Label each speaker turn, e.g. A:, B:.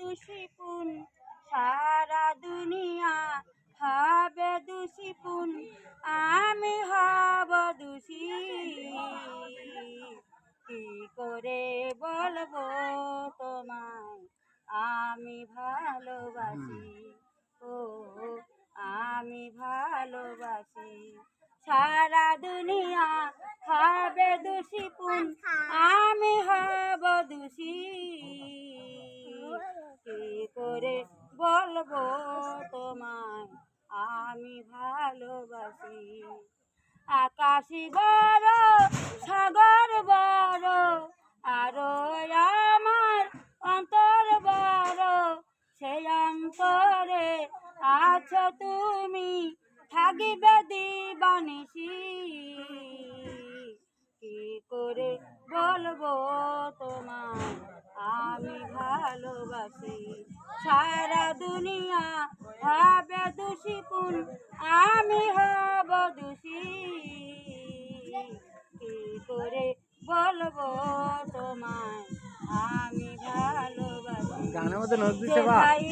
A: দোষীপুন, সারা দুনিয়া হবে দোষীপুন, আমি হব দোষী। কি করে বলবো তোমায় আমি ভালোবাসি, ও আমি ভালোবাসি। সারা দুনিয়া হবে দোষীপুন, আমি হব দোষী। কি করে বলবো তোমায় আমি ভালোবাসি। আকাশি বড় সাগর বড়, আরো আমার অন্তর বড়, সেই অন্তরে আছো তুমি, থাকিবে দিবানিশি। কি করে বলবো তোমায় আমি ভালোবাসি। সারা দুনিয়া হবে দোষীপুন, আমি হব দোষী। কি করে বলবো তোমায় আমি ভালোবাসি।
B: গানের মধ্যে নজরুল সেবা।
A: যেথায়